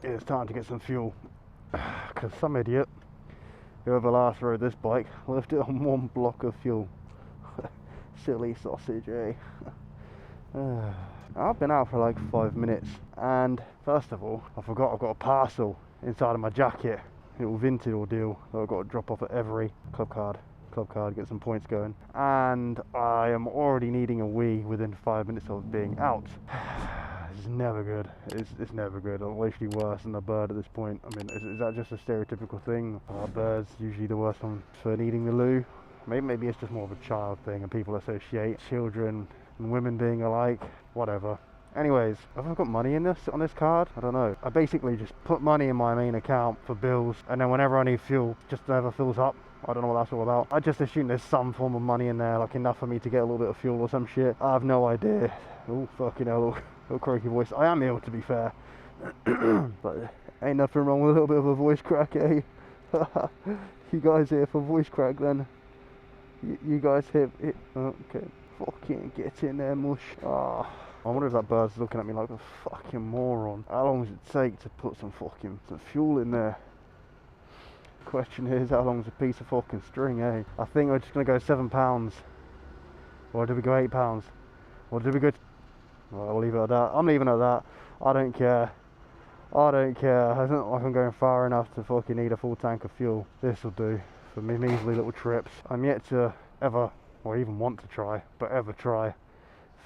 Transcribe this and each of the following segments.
it's time to get some fuel, because some idiot, whoever last rode this bike, left it on one block of fuel. Silly sausage, eh? I've been out for like 5 minutes, and first of all, I forgot I've got a parcel inside of my jacket, a little vintage ordeal that I've got to drop off at every club card, get some points going, and I am already needing a wee within 5 minutes of being out. It's never good. It's never good. I'm literally worse than a bird at this point. I mean, is that just a stereotypical thing? Are birds usually the worst one for needing the loo? Maybe it's just more of a child thing, and people associate children and women being alike. Whatever. Anyways, have I got money in on this card? I don't know. I basically just put money in my main account for bills, and then whenever I need fuel, just never fills up. I don't know what that's all about. I just assume there's some form of money in there, like enough for me to get a little bit of fuel or some shit. I have no idea. Oh, fucking hell. Little croaky voice. I am ill, to be fair. But ain't nothing wrong with a little bit of a voice crack, eh? You guys here for voice crack then? You guys here? Okay. Fucking get in there, mush. Ah. I wonder if that bird's looking at me like a fucking moron. How long does it take to put some fuel in there? Question is, how long is a piece of fucking string, eh? I think we're just gonna go £7. Or did we go £8? Or did we go... Well, I'll leave it at that. I'm leaving it at that. I don't care. I don't think like I'm going far enough to fucking need a full tank of fuel. This will do for me measly little trips. I'm yet to ever, or even want to try, but ever try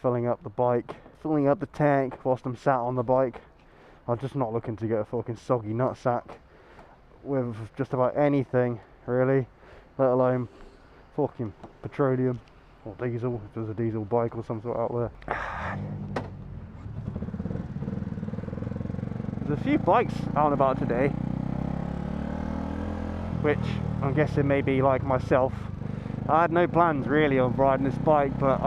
filling up the bike, filling up the tank whilst I'm sat on the bike. I'm just not looking to get a fucking soggy nutsack with just about anything, really, let alone fucking petroleum or diesel, if there's a diesel bike or some sort out there. There's a few bikes out and about today, which I'm guessing may be like myself. I had no plans really of riding this bike, but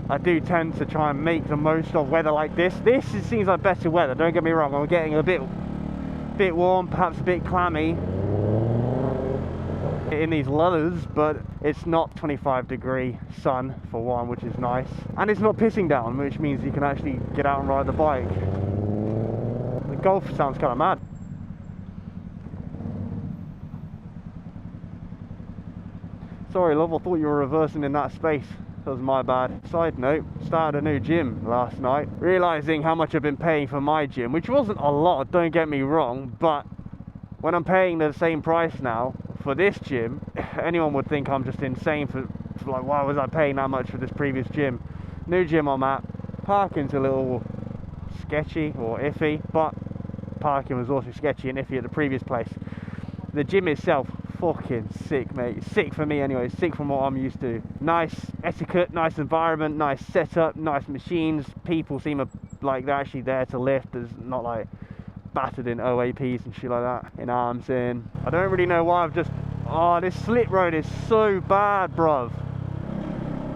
I do tend to try and make the most of weather like this. This seems like better weather, don't get me wrong. I'm getting a bit warm, perhaps a bit clammy in these leathers, but it's not 25-degree sun for one, which is nice, and it's not pissing down, which means you can actually get out and ride the bike. The Golf sounds kind of mad. Sorry love, I thought you were reversing in that space. That was my bad. Side note, started a new gym last night, realising how much I've been paying for my gym, which wasn't a lot, don't get me wrong, but when I'm paying the same price now for this gym, anyone would think I'm just insane for like, why was I paying that much for this previous gym? New gym I'm at, parking's a little sketchy or iffy, but parking was also sketchy and iffy at the previous place. The gym itself, fucking sick, mate. Sick for me anyway, sick from what I'm used to. Nice etiquette, nice environment, nice setup, nice machines. People seem like they're actually there to lift. There's not like battered in OAPs and shit like that. You know what I'm saying? I don't really know why I've just... Oh, this slip road is so bad, bruv.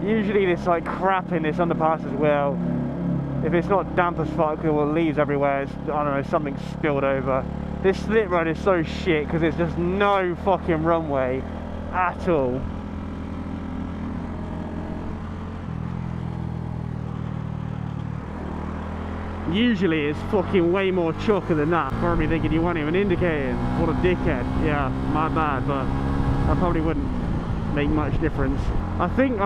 Usually this like crap in this underpass as well. If it's not damp as fuck or leaves everywhere, it's, I don't know, something spilled over. This slip road is so shit because there's just no fucking runway at all. Usually it's fucking way more chocker than that. Probably thinking you weren't even indicating. What a dickhead. Yeah, my bad, but that probably wouldn't make much difference. I think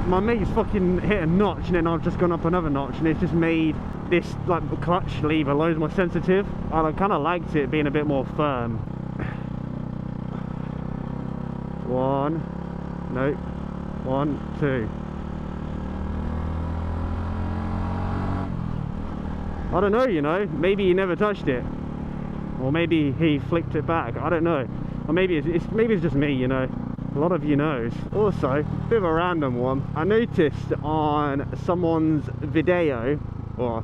my mate's fucking hit a notch and then I've just gone up another notch and it's just made this like clutch lever loads more sensitive. I kind of liked it being a bit more firm. One, two. I don't know, you know, maybe he never touched it, or maybe he flicked it back. I don't know, or maybe it's just me, you know. A lot of you knows. Also, bit of a random one. I noticed on someone's video, or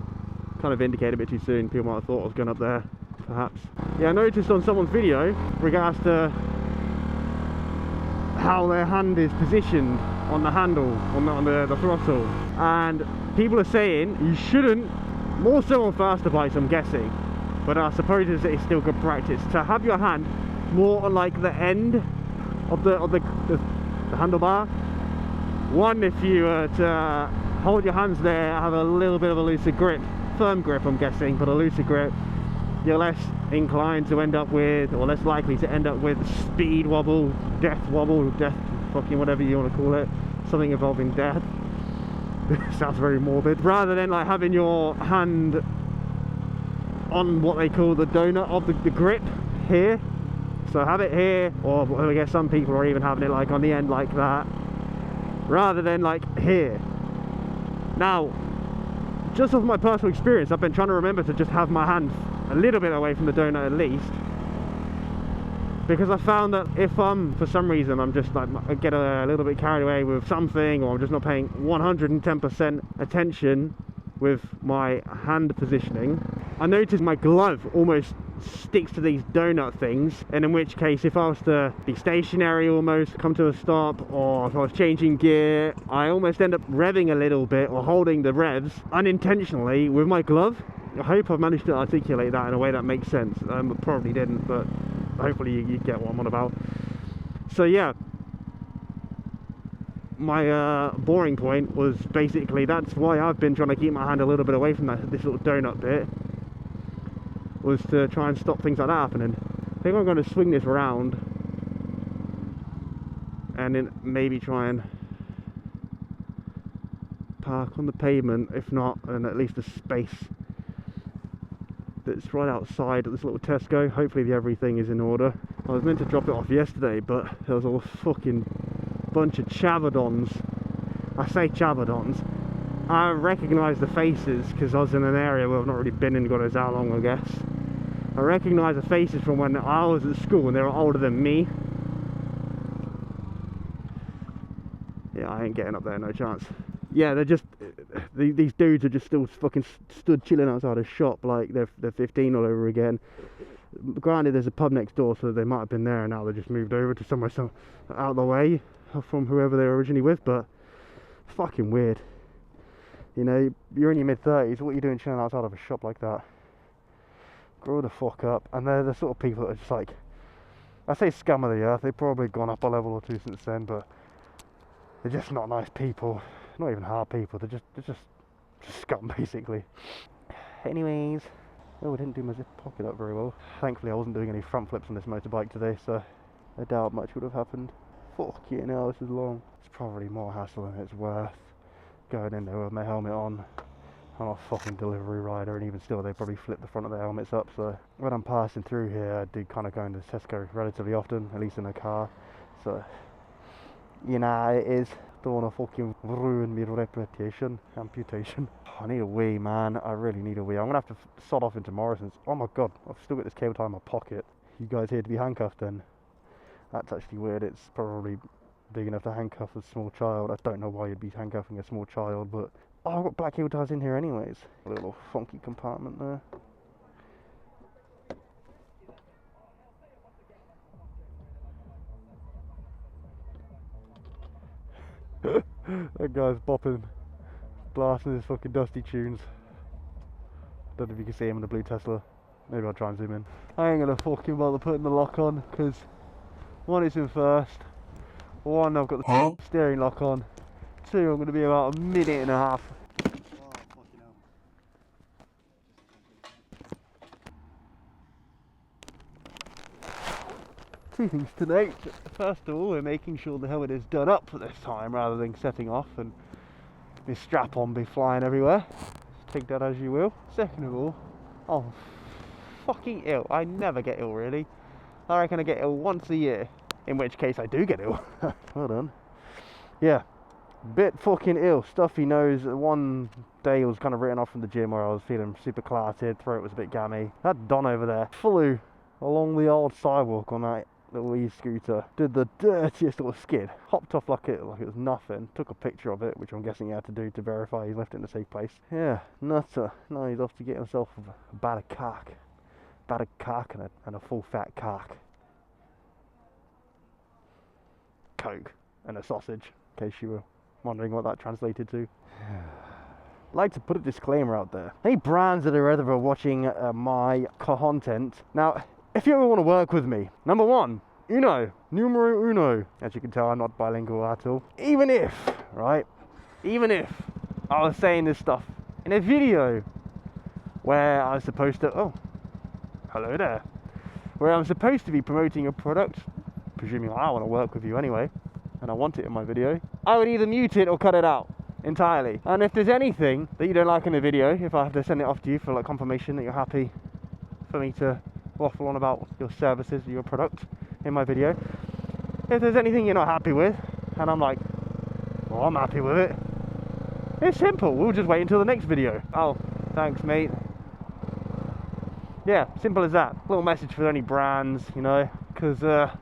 kind of indicated a bit too soon. People might have thought I was going up there, perhaps. Yeah, I noticed on someone's video regards to how their hand is positioned on the handle, on the throttle, and people are saying you shouldn't. More so on faster bikes, I'm guessing, but I suppose it's still good practice to have your hand more on like the end of the handlebar. One, if you to hold your hands there, have a little bit of a looser grip firm grip, I'm guessing, but a looser grip, you're less inclined to end up with, or less likely to end up with speed wobble, death fucking whatever you want to call it, something involving death. Sounds very morbid. Rather than like having your hand on what they call the donut of the grip here. So have it here, or I guess some people are even having it like on the end like that, rather than like here. Now, just off my personal experience, I've been trying to remember to just have my hand a little bit away from the donut at least, because I found that if for some reason I'm just like, I get a little bit carried away with something, or I'm just not paying 110% attention with my hand positioning, I noticed my glove almost sticks to these donut things, and in which case if I was to be stationary, almost come to a stop, or if I was changing gear, I almost end up revving a little bit or holding the revs unintentionally with my glove. I hope I've managed to articulate that in a way that makes sense. Probably didn't, but hopefully you get what I'm on about. So yeah, my boring point was basically that's why I've been trying to keep my hand a little bit away from this little donut bit, was to try and stop things like that happening. I think I'm going to swing this around and then maybe try and park on the pavement, if not, and at least a space that's right outside of this little Tesco. Hopefully everything is in order. I was meant to drop it off yesterday, but there was a fucking bunch of chavadons. I say chavadons, I recognise the faces because I was in an area where I've not really been in God knows how long, I guess. I recognise the faces from when I was at school and they were older than me. Yeah, I ain't getting up there, no chance. Yeah, they're just, these dudes are just still fucking stood chilling outside a shop like they're 15 all over again. Granted, there's a pub next door, so they might have been there and now they just moved over to somewhere out of the way from whoever they were originally with, but fucking weird. You know, you're in your mid-30s, what are you doing chilling outside of a shop like that? Grow the fuck up. And they're the sort of people that are just like, I say scum of the earth, they've probably gone up a level or two since then, but they're just not nice people. Not even hard people, they're just scum basically. Anyways, oh, I didn't do my zip pocket up very well. Thankfully I wasn't doing any front flips on this motorbike today, so I doubt much would have happened. Fuck you know, this is long. It's probably more hassle than it's worth going in there with my helmet on. I'm not a fucking delivery rider, and even still they probably flip the front of their helmets up, so when I'm passing through here I do kind of go into Tesco relatively often, at least in a car, so you know it is. Don't want to fucking ruin my reputation. Amputation. Oh, I need a wee, man. I really need a wee. I'm gonna have to sod off into Morrison's. Oh my god, I've still got this cable tie in my pocket. You guys here to be handcuffed then? That's actually weird. It's probably big enough to handcuff a small child. I don't know why you'd be handcuffing a small child, but oh, I've got black cable ties in here anyways. A little funky compartment there. That guy's bopping, blasting his fucking dusty tunes. Don't know if you can see him in the blue Tesla. Maybe I'll try and zoom in. I ain't gonna fucking bother putting the lock on, because one, it's in first. One, I've got the steering lock on. Two, I'm gonna be about a minute and a half. Two things to note. First of all, we're making sure the helmet is done up for this time rather than setting off and this strap on be flying everywhere. Take that as you will. Second of all, I'm fucking ill. I never get ill really. I reckon I get ill once a year, in which case I do get ill. Well done. Yeah, bit fucking ill. Stuffy nose. One day was kind of written off from the gym where I was feeling super clouted, throat was a bit gammy. That Don over there flew along the old sidewalk on that little e-scooter, did the dirtiest little skid, hopped off like it was nothing, took a picture of it, which I'm guessing he had to do to verify he left it in a safe place. Yeah, nutter. Now he's off to get himself a bad of cock. Battered cock and a full fat cock. Coke and a sausage, in case you were wondering what that translated to. I'd like to put a disclaimer out there. Any brands that are ever watching my content, now if you ever want to work with me, number one, numero uno. As you can tell, I'm not bilingual at all. Even if I was saying this stuff in a video, where I was supposed to, oh, hello there, where I'm supposed to be promoting a product, presuming I want to work with you anyway, and I want it in my video, I would either mute it or cut it out entirely. And if there's anything that you don't like in the video, if I have to send it off to you for like confirmation that you're happy for me to waffle on about your services or your product in my video, if there's anything you're not happy with, and I'm like, well, I'm happy with it, it's simple, we'll just wait until the next video. Oh, thanks mate. Yeah, simple as that. Little message for any brands, you know, because a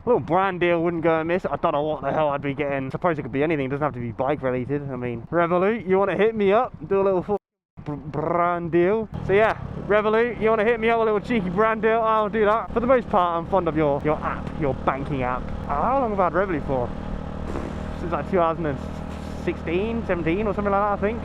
little brand deal wouldn't go amiss. I don't know what the hell I'd be getting. Suppose it could be anything, it doesn't have to be bike related. I mean, Revolut, you want to hit me up, do a little brand deal. So yeah, Revolut, you want to hit me up, a little cheeky brand deal, I'll do that. For the most part, I'm fond of your app, your banking app. How long have I had Revolut for? Since like 2016, 17 or something like that, I think.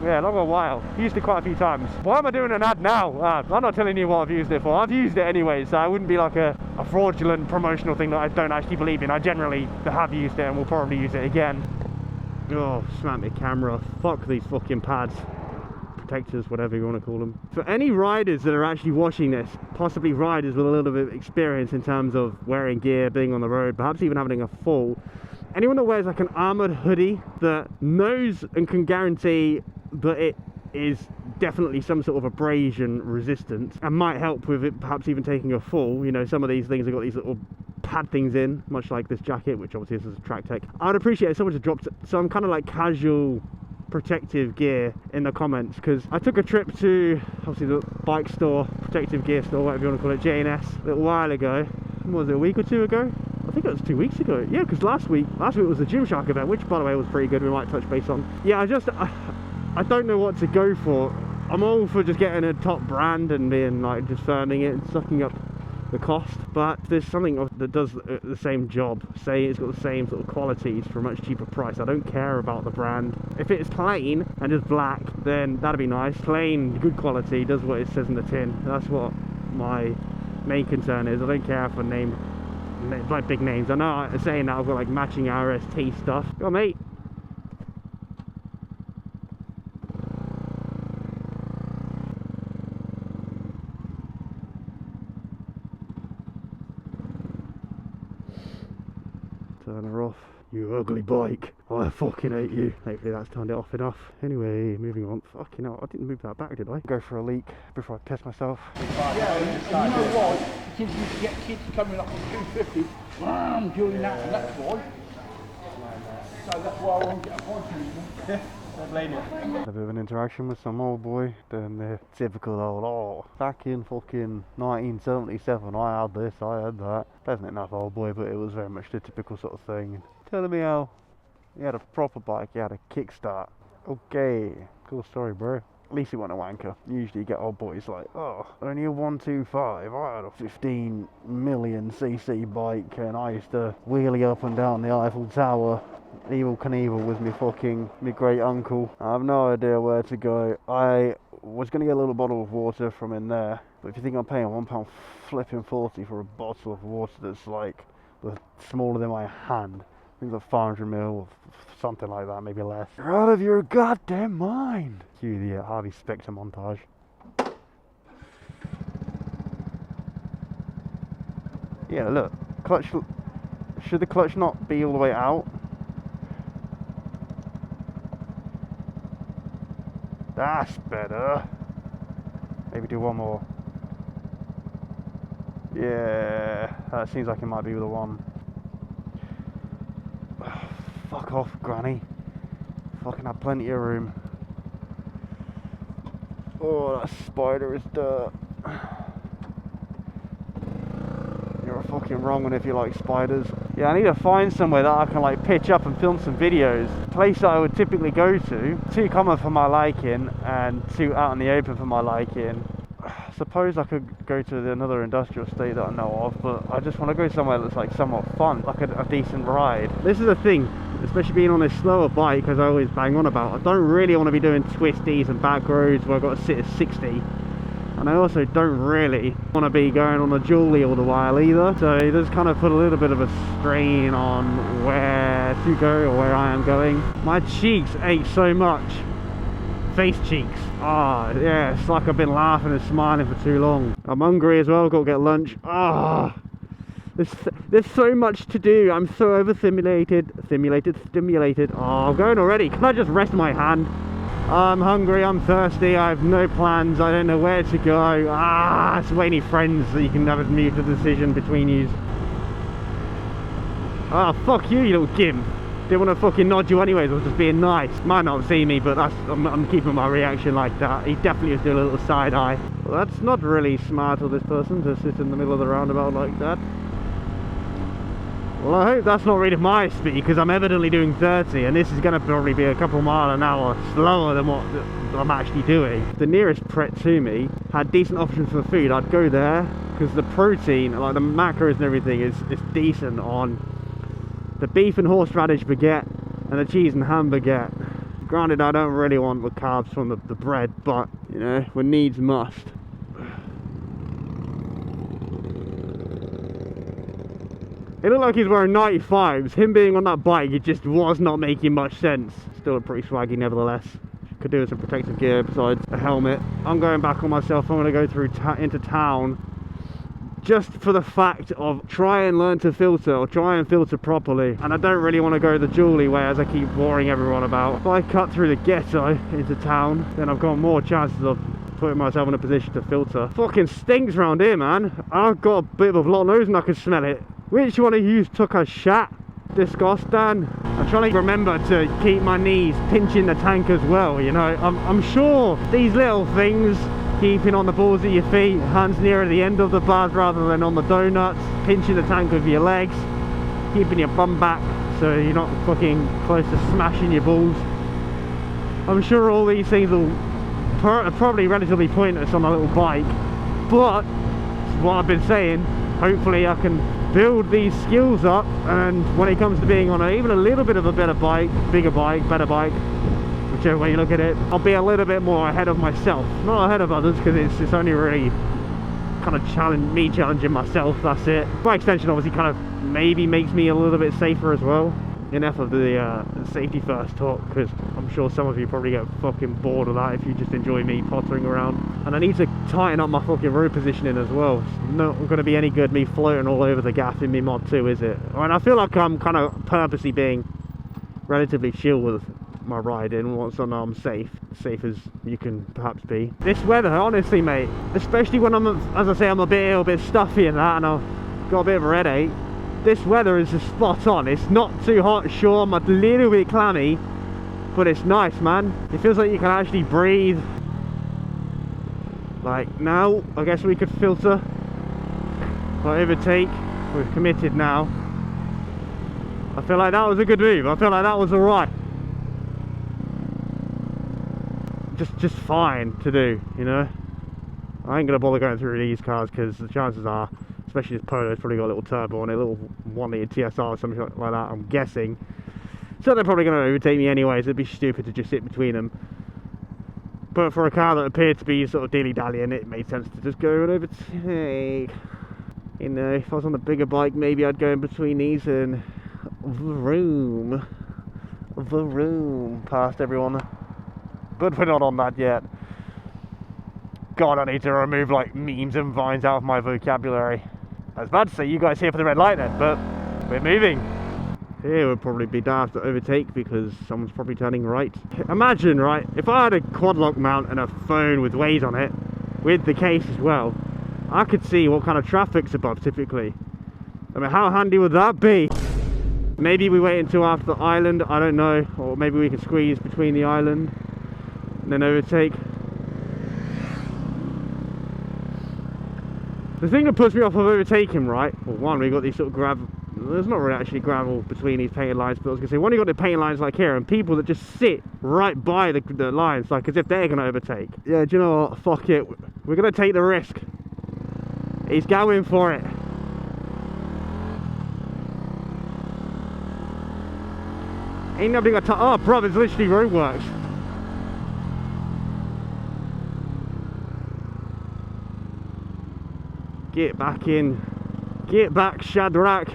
Yeah, long a while. Used it quite a few times. Why am I doing an ad now? I'm not telling you what I've used it for. I've used it anyway, so I wouldn't be like a fraudulent promotional thing that I don't actually believe in. I generally have used it and will probably use it again. Oh, smack my camera. Fuck these fucking pads. Protectors, whatever you want to call them. For any riders that are actually watching this, possibly riders with a little bit of experience in terms of wearing gear, being on the road, perhaps even having a fall, anyone that wears like an armored hoodie that knows and can guarantee that it is definitely some sort of abrasion resistant and might help with it perhaps even taking a fall. You know, some of these things have got these little pad things in, much like this jacket, which obviously this is a track tech. I'd appreciate if someone just dropped some kind of like casual protective gear in the comments, because I took a trip to obviously the bike store, protective gear store, whatever you want to call it, J&S, a little while ago. What was it, a week or two ago? I think it was 2 weeks ago. Yeah, because last week was the Gymshark event, which by the way was pretty good. We might touch base on. Yeah, I don't know what to go for. I'm all for just getting a top brand and being like just firming it and sucking up the cost, but there's something that does the same job, say it's got the same sort of qualities for a much cheaper price. I don't care about the brand. If it's plain and just black, then that'd be nice. Plain, good quality, does what it says in the tin. That's what my main concern is. I don't care if I name like big names. I know I'm saying that I've got like matching RST stuff. Go on, mate. Turn her off, you ugly bike. I fucking hate you. Hopefully that's turned it off enough. Anyway, moving on. Fucking hell, I didn't move that back, did I? Go for a leak before I piss myself. Yeah, you know why? Since you get kids coming up on 250, I'm doing that, and that's why. So that's why I won't get a point anymore. Don't blame you. A bit of an interaction with some old boy doing the typical old, oh, back in fucking 1977 I had this, I had that. Wasn't enough old boy, but it was very much the typical sort of thing. Telling me how he had a proper bike, he had a kickstart. Okay, cool story, bro. At least he wasn't a wanker. Usually you get old boys like, oh, only a 125. I had a 15 million cc bike and I used to wheelie up and down the Eiffel Tower. Evel Knievel was my great uncle. I have no idea where to go. I was going to get a little bottle of water from in there, but if you think I'm paying £1 flipping 40 for a bottle of water that's like smaller than my hand, I think it's like 500ml or something like that, maybe less. You're out of your goddamn mind. Cue the Harvey Specter montage. Yeah, look, clutch. Should the clutch not be all the way out? That's better. Maybe do one more. Yeah, that seems like it might be the one. Fuck off, Granny. Fucking have plenty of room. Oh, that spider is dirt. You're a fucking wrong one if you like spiders. Yeah, I need to find somewhere that I can like pitch up and film some videos. A place that I would typically go to, too common for my liking and too out in the open for my liking. I suppose I could go to another industrial estate that I know of, but I just want to go somewhere that's like somewhat fun, like a decent ride. This is the thing, especially being on this slower bike, as I always bang on about, I don't really want to be doing twisties and back roads where I've got to sit at 60. And I also don't really want to be going on a dually all the while either. So it does kind of put a little bit of a strain on where to go or where I am going. My cheeks ache so much face cheeks. Ah, yeah, it's like I've been laughing and smiling for too long. I'm hungry as well, got to get lunch. Ah, there's so much to do. I'm so overstimulated. Stimulated. Oh, I'm going already. Can I just rest my hand? I'm hungry, I'm thirsty, I have no plans, I don't know where to go. Ah, it's way any friends that you can have a mutual decision between you. Ah, fuck you, you little gimp. Didn't want to fucking nod you anyways, I was just being nice. Might not see me, but I'm keeping my reaction like that. He definitely was doing a little side eye. Well, that's not really smart of this person to sit in the middle of the roundabout like that. Well, I hope that's not really my speed, because I'm evidently doing 30, and this is going to probably be a couple mile an hour slower than what I'm actually doing. If the nearest Pret to me had decent options for food, I'd go there, because the protein, like the macros and everything, is decent on the beef and horseradish baguette and the cheese and ham baguette. Granted, I don't really want the carbs from the bread, but, you know, when needs must. It looked like he's wearing 95s. Him being on that bike, it just was not making much sense. Still a pretty swaggy nevertheless. Could do with some protective gear besides a helmet. I'm going back on myself. I'm going to go through into town just for the fact of try and learn to filter, or try and filter properly. And I don't really want to go the Julie way, as I keep boring everyone about. If I cut through the ghetto into town, then I've got more chances of putting myself in a position to filter. Fucking stinks round here, man. I've got a bit of a blocked nose and I can smell it. Which one of you took a shot? Disgusting. I'm trying to remember to keep my knees pinching the tank as well, you know. I'm sure these little things, keeping on the balls of your feet, hands nearer the end of the bars rather than on the donuts, pinching the tank with your legs, keeping your bum back so you're not fucking close to smashing your balls. I'm sure all these things will probably relatively pointless on a little bike, but what I've been saying, hopefully I can build these skills up, and when it comes to being on even a little bit of a better bike, bigger bike, better bike, whichever way you look at it, I'll be a little bit more ahead of myself, not ahead of others, because it's only really kind of challenging myself. That's it. By extension, obviously, kind of maybe makes me a little bit safer as well. Enough of the safety first talk, because I'm sure some of you probably get fucking bored of that if you just enjoy me pottering around. And I need to tighten up my fucking road positioning as well. It's not going to be any good me floating all over the gaff in my Mod 2, is it? And I feel like I'm kind of purposely being relatively chill with my riding once I know I'm safe as you can perhaps be. This weather, honestly mate, especially when I'm, as I say, I'm a little bit stuffy and that, and I've got a bit of a headache. This weather is just spot on. It's not too hot, sure, I'm a little bit clammy, but it's nice, man. It feels like you can actually breathe. Like now, I guess we could filter or overtake. We've committed now. I feel like that was a good move. I feel like that was alright. Just fine to do, you know. I ain't gonna bother going through these cars because the chances are, especially this Polo's probably got a little turbo on it, a little 1 litre TSR or something like that, I'm guessing. So they're probably going to overtake me anyways. It'd be stupid to just sit between them. But for a car that appeared to be sort of dilly-dallying, it made sense to just go and overtake. You know, if I was on the bigger bike, maybe I'd go in between these and vroom past everyone. But we're not on that yet. God, I need to remove like memes and vines out of my vocabulary. I was about to say you guys here for the red light then, but we're moving. Here would probably be daft to overtake because someone's probably turning right. Imagine, right, if I had a quad lock mount and a phone with Waze on it, with the case as well, I could see what kind of traffic's above typically. I mean, how handy would that be? Maybe we wait until after the island, I don't know, or maybe we can squeeze between the island and then overtake. The thing that puts me off of overtaking, right? Well, one, we got these sort of gravel. There's not really actually gravel between these painted lines, but I was gonna say, one, you got the painted lines like here, and people that just sit right by the lines, like as if they're gonna overtake. Yeah, do you know what? Fuck it. We're gonna take the risk. He's going for it. Ain't nobody got to. Oh, bruv, it's literally roadworks. Get back in. Get back, Shadrach.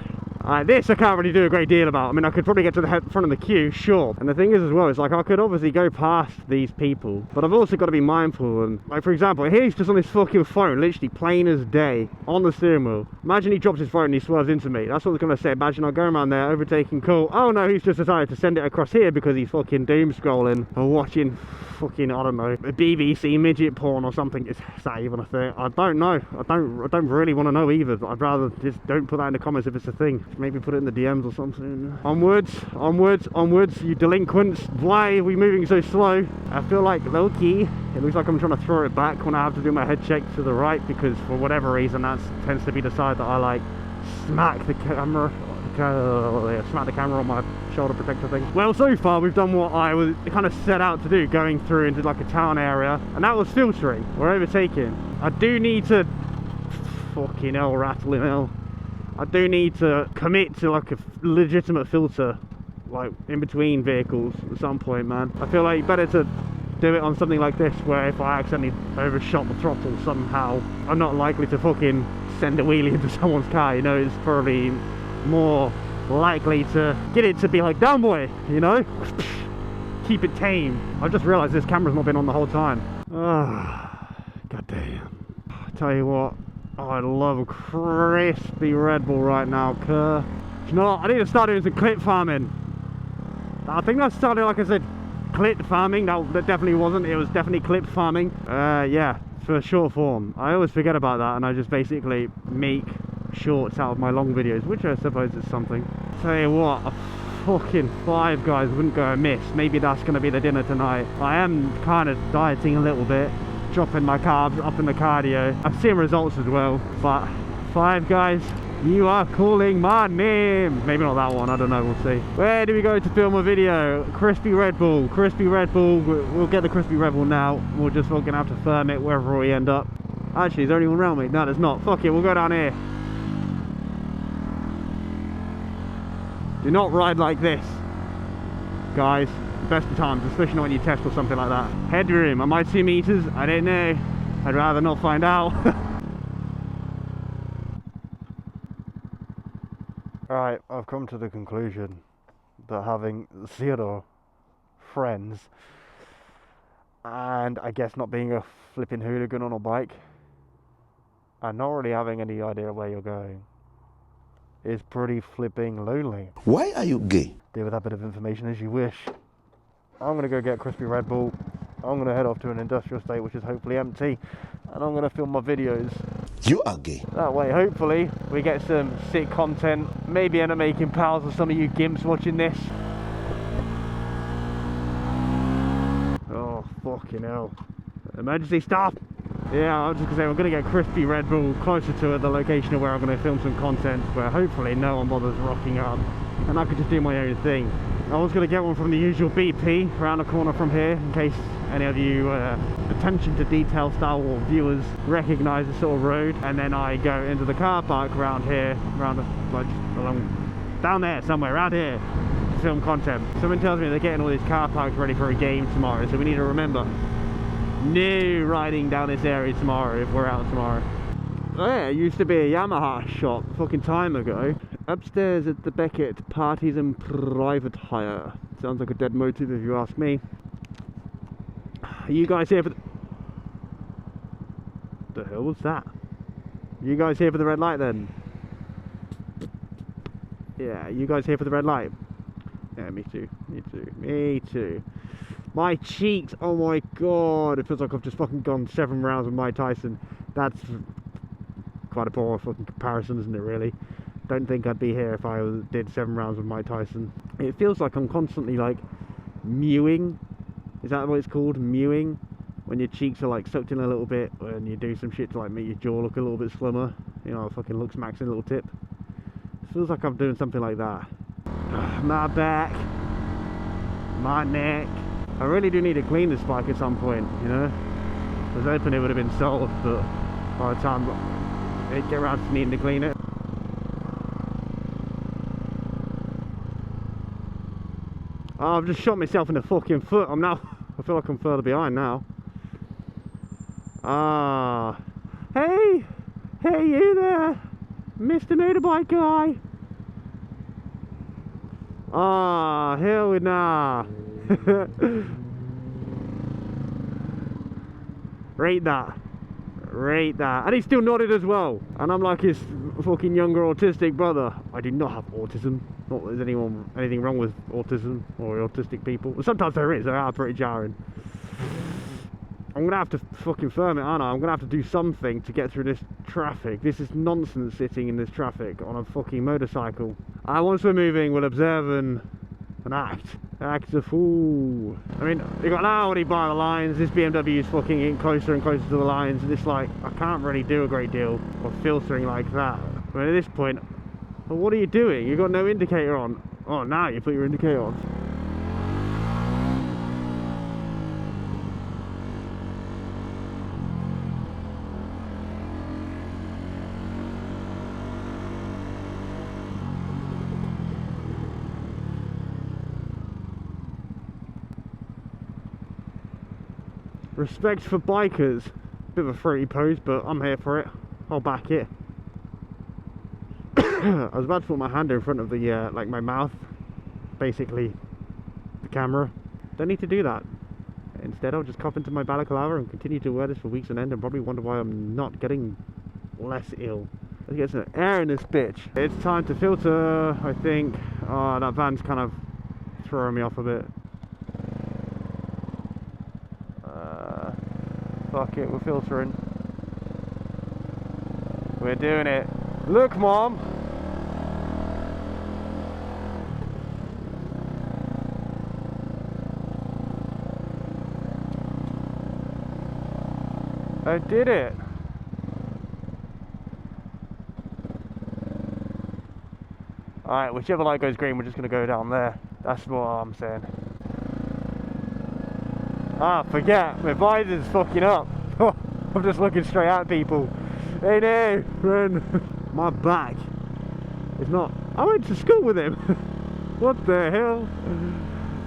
This I can't really do a great deal about. I mean, I could probably get to the front of the queue, sure. And the thing is as well, it's like I could obviously go past these people, but I've also got to be mindful. And like, for example, he's just on his fucking phone, literally plain as day, on the steering wheel. Imagine he drops his phone and he swerves into me. That's what I was going to say. Imagine I'm going around there, overtaking, cool. Oh no, he's just decided to send it across here because he's fucking doom scrolling or watching fucking, I don't know, BBC midget porn or something. Is that even a thing? I don't know. I don't really want to know either. But I'd rather just don't put that in the comments if it's a thing. Maybe put it in the DMs or something. Onwards, onwards, onwards, you delinquents. Why are we moving so slow? I feel like low-key, it looks like I'm trying to throw it back when I have to do my head check to the right, because for whatever reason that tends to be the side that I like smack the camera. Smack the camera on my shoulder protector thing. Well, so far we've done what I was kind of set out to do, going through into like a town area, and that was filtering. We're overtaking. I do need to fucking hell, rattling hell. I do need to commit to like a legitimate filter, like in between vehicles at some point, man. I feel like better to do it on something like this, where if I accidentally overshot the throttle somehow, I'm not likely to fucking send a wheelie into someone's car, you know. It's probably more likely to get it to be like, down boy, you know, keep it tame. I've just realized this camera's not been on the whole time. God damn. I tell you what, I love a crispy Red Bull right now, Kerr. You know what? I need to start doing some clip farming. I think that started, like I said, clip farming. That definitely wasn't. It was definitely clip farming. Yeah, for short form. I always forget about that, and I just basically make shorts out of my long videos, which I suppose is something. Tell you what, a fucking Five Guys wouldn't go amiss. Maybe that's going to be the dinner tonight. I am kind of dieting a little bit, dropping my carbs, upping the cardio. I've seen results as well, but Five Guys, you are calling my name. Maybe not that one, I don't know, we'll see. Where do we go to film a video? Crispy Red Bull, Crispy Red Bull. We'll get the Crispy Red Bull now. We're just fucking have to firm it wherever we end up. Actually, is there anyone around me? No, there's not. Fuck it, we'll go down here. Do not ride like this, guys. Best of times, especially when you test or something like that. Headroom, am I 2 meters? I don't know. I'd rather not find out. Alright, I've come to the conclusion that having 0 friends, and I guess not being a flipping hooligan on a bike, and not really having any idea where you're going, is pretty flipping lonely. Why are you gay? Deal with that bit of information as you wish. I'm going to go get Crispy Red Bull. I'm going to head off to an industrial estate which is hopefully empty, and I'm going to film my videos. You are gay. That way, hopefully, we get some sick content. Maybe end up making pals with some of you gimps watching this. Oh, fucking hell. Emergency stop! Yeah, I was just going to say, we're going to get Crispy Red Bull closer to the location of where I'm going to film some content, where hopefully no one bothers rocking up, and I could just do my own thing. I was going to get one from the usual BP around the corner from here, in case any of you attention to detail style viewers recognise this sort of road, and then I go into the car park around here, like along down there somewhere, around here, to film content. Someone tells me they're getting all these car parks ready for a game tomorrow, so we need to remember, no riding down this area tomorrow if we're out tomorrow. Oh yeah, it used to be a Yamaha shop fucking time ago. Upstairs at the Beckett, parties and private hire. Sounds like a dead motive if you ask me. Are you guys here for the hell was that? Are you guys here for the red light then? Yeah, you guys here for the red light? Yeah, me too, me too, me too. My cheeks, oh my god, it feels like I've just fucking gone 7 rounds with Mike Tyson. That's quite a poor fucking comparison, isn't it, really? Don't think I'd be here if I did 7 rounds with Mike Tyson. It feels like I'm constantly like mewing. Is that what it's called? Mewing? When your cheeks are like sucked in a little bit and you do some shit to like make your jaw look a little bit slimmer. You know, fucking looks maxing a little tip. It feels like I'm doing something like that. My back, my neck. I really do need to clean this bike at some point, you know. I was hoping it would have been sold, but by the time it get around to needing to clean it. Oh, I've just shot myself in the fucking foot. I feel like I'm further behind now. Ah, hey you there, Mr. Motorbike guy. Ah, hell nah. Rate that. Rate that. And he still nodded as well. And I'm like his fucking younger autistic brother. I do not have autism. Not that there's anything wrong with autism or autistic people. Sometimes there is. They are pretty jarring. I'm gonna have to fucking firm it, aren't I? I'm gonna have to do something to get through this traffic. This is nonsense sitting in this traffic on a fucking motorcycle. Once we're moving, we'll observe and act. Act a fool. I mean, you got now already by the lines. This BMW is fucking getting closer and closer to the lines. And it's like, I can't really do a great deal of filtering like that. I mean, at this point, well, what are you doing? You've got no indicator on. Oh, now you put your indicator on. Respect for bikers. Bit of a fruity pose, but I'm here for it. I'll back it. I was about to put my hand in front of the, like my mouth, basically the camera. Don't need to do that. Instead, I'll just cop into my balaclava and continue to wear this for weeks on end and probably wonder why I'm not getting less ill. Let's get some air in this bitch. It's time to filter, I think. Oh, that van's kind of throwing me off a bit. Fuck it, we're filtering. We're doing it. Look, Mom! I did it! Alright, whichever light goes green, we're just gonna go down there. That's what I'm saying. Ah, forget, my visor's fucking up. I'm just looking straight at people. Hey no, friend. My back. It's not. I went to school with him. What the hell?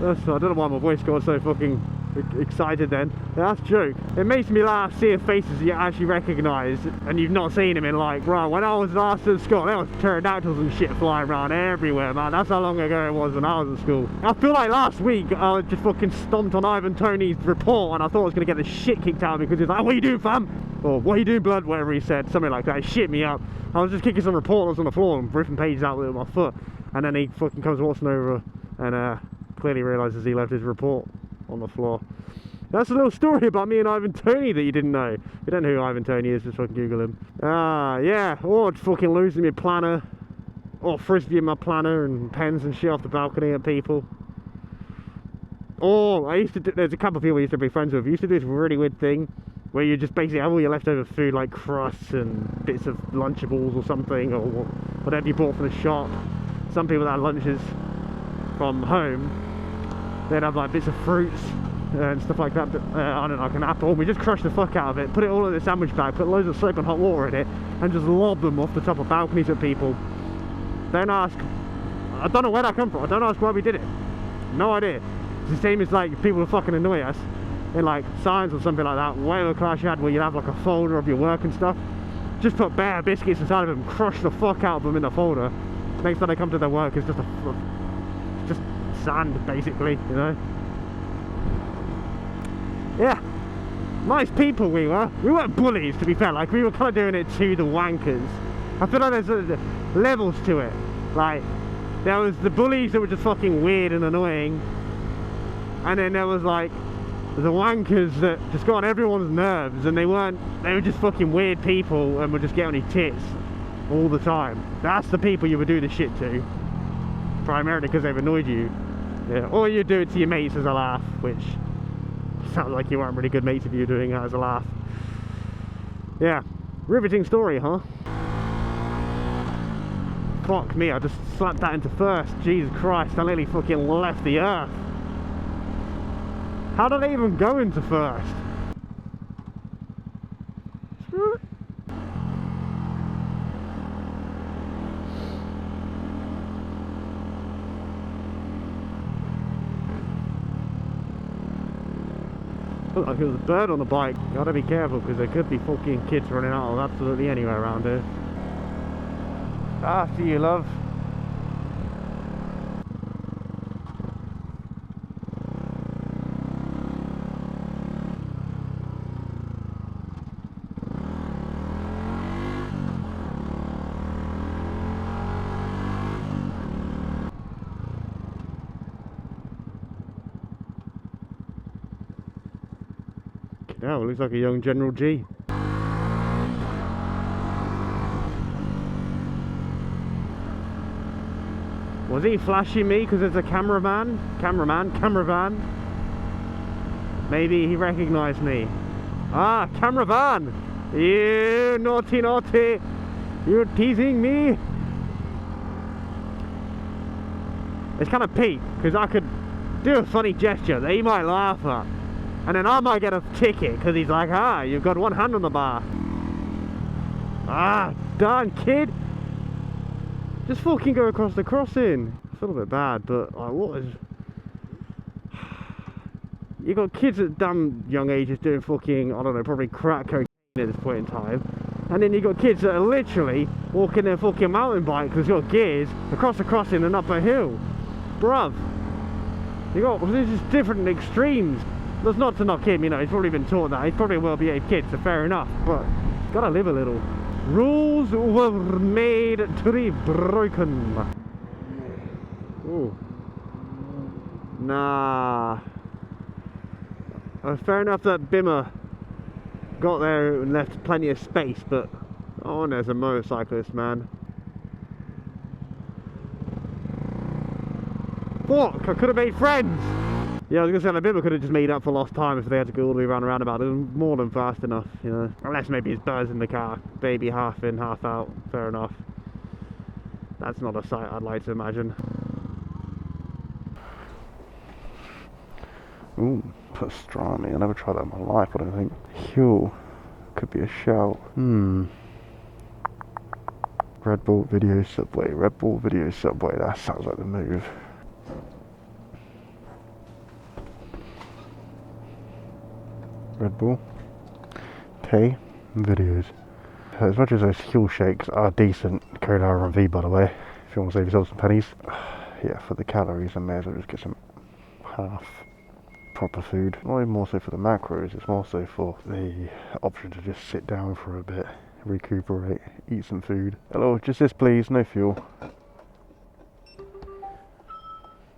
I don't know why my voice got so fucking excited then. That's a joke. It makes me laugh seeing faces you actually recognise and you've not seen them in like, bro, when I was last at school, there was pterodactyls and shit flying around everywhere, man. That's how long ago it was when I was at school. I feel like last week I just fucking stomped on Ivan Tony's report and I thought I was going to get the shit kicked out of me because he was like, what are you doing, fam? Or what are you doing, blood? Whatever he said, something like that. It shit me up. I was just kicking some reporters on the floor and ripping pages out with my foot, and then he fucking comes waltzing over and clearly realises he left his report on the floor. That's a little story about me and Ivan Tony that you didn't know. If you don't know who Ivan Tony is, just fucking Google him. Yeah, or fucking losing my planner, or frisbeeing my planner and pens and shit off the balcony at people. Or I used to do, there's a couple of people I used to be friends with. We used to do this really weird thing where you just basically have all your leftover food, like crusts and bits of Lunchables or something, or whatever you bought from the shop. Some people that had lunches from home, they'd have like bits of fruits and stuff like that, I don't know, like an apple. We just crush the fuck out of it, put it all in a sandwich bag, put loads of soap and hot water in it, and just lob them off the top of balconies at people. Don't ask, I don't know where that come from, I don't ask why we did it. No idea. It's the same as like people who fucking annoy us in like science or something like that, whatever class you had where you'd have like a folder of your work and stuff. Just put bare biscuits inside of them, crush the fuck out of them in the folder. Next time they come to their work, it's just sand basically, you know. Yeah, nice people we were. We weren't bullies, to be fair. Like, we were kind of doing it to the wankers. I feel like there's levels to it. Like, there was the bullies that were just fucking weird and annoying, and then there was like the wankers that just got on everyone's nerves, and they were just fucking weird people and would just get on your tits all the time. That's the people you would do the shit to, primarily because they've annoyed you. Yeah, or you do it to your mates as a laugh, which sounds like you weren't really good mates if you were doing it as a laugh. Yeah, riveting story, huh? Fuck me, I just slapped that into first. Jesus Christ, I nearly fucking left the earth. How did I even go into first? Looked like there was a bird on the bike. Gotta be careful because there could be fucking kids running out of absolutely anywhere around here. After you, love. Yeah, well, looks like a young General G. Was he flashing me because there's a cameraman? Cameravan? Maybe he recognised me. Ah, cameravan! You naughty naughty! You're teasing me! It's kind of peak, because I could do a funny gesture that he might laugh at. And then I might get a ticket, because he's like, ah, you've got one hand on the bar. Ah, darn kid! Just fucking go across the crossing. I feel a bit bad, but like, what is... You got kids at damn young ages doing fucking, I don't know, probably crack cocaine at this point in time. And then you got kids that are literally walking their fucking mountain bike because they've got gears across the crossing and up a hill. Bruv. You got, this is different extremes. That's not to knock him, you know, he's probably been taught that. He's probably a well-behaved kid, so fair enough. But, gotta live a little. Rules were made to be broken. Ooh. Nah. Fair enough that Bimmer got there and left plenty of space, but oh, there's a motorcyclist, man. Fuck, I could have made friends. Yeah, I was gonna say that Bimmer could have just made up for lost time if they had to go all the way around a roundabout. It was more than fast enough, you know. Unless maybe it's Buzz in the car, baby half in, half out. Fair enough. That's not a sight I'd like to imagine. Ooh, pastrami. I never tried that in my life, I don't think. Hugh. Could be a shout. Red Bull Video Subway. Red Bull Video Subway. That sounds like the move. Red Bull. Tay. Videos. As much as those Huel shakes are decent, Code R1V by the way, if you want to save yourself some pennies. Yeah, for the calories I may as well just get some half proper food. Not even more so for the macros, it's more so for the option to just sit down for a bit, recuperate, eat some food. Hello, just this please, no fuel.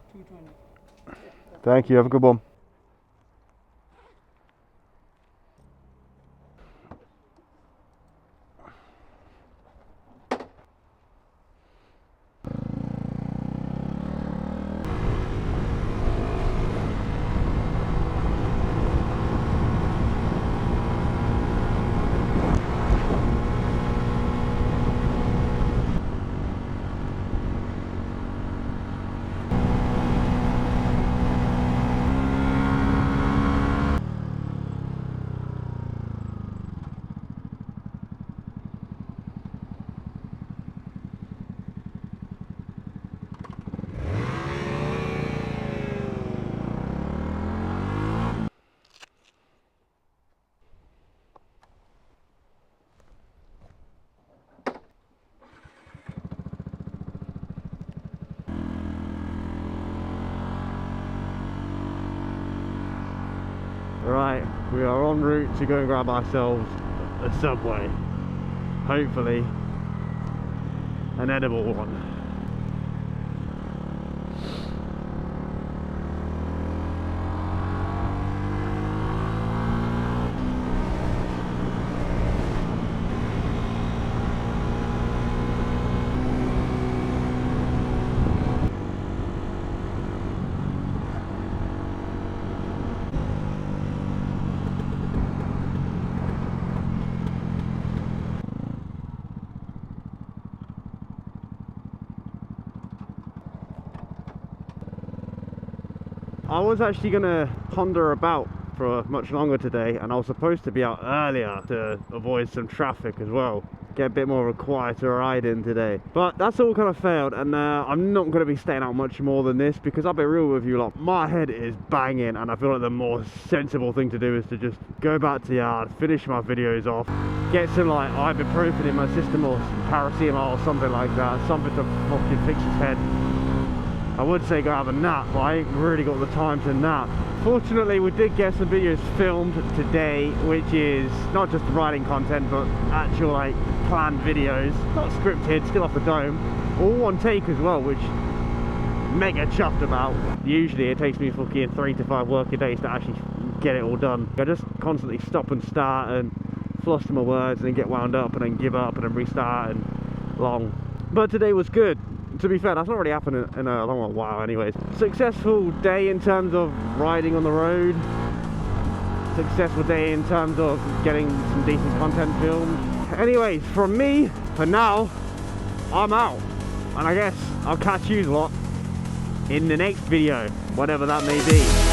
220. Thank you, have a good one. Right, we are en route to go and grab ourselves a Subway. Hopefully, an edible one. I was actually going to ponder about for much longer today, and I was supposed to be out earlier to avoid some traffic as well. Get a bit more of a quieter ride in today. But that's all kind of failed, and I'm not going to be staying out much more than this, because I'll be real with you lot, my head is banging, and I feel like the more sensible thing to do is to just go back to the yard, finish my videos off, get some like ibuprofen in my system or some paracetamol or something like that, something to fucking fix his head. I would say go have a nap, but I ain't really got the time to nap. Fortunately, we did get some videos filmed today, which is not just riding content, but actual like planned videos, not scripted, still off the dome, all one take as well, which mega chuffed about. Usually it takes me fucking 3 to 5 working days to actually get it all done. I just constantly stop and start and fluster my words and then get wound up and then give up and then restart and long. But today was good. To be fair, that's not really happened in a long while anyways. Successful day in terms of riding on the road. Successful day in terms of getting some decent content filmed. Anyways, from me, for now, I'm out. And I guess I'll catch you lot in the next video, whatever that may be.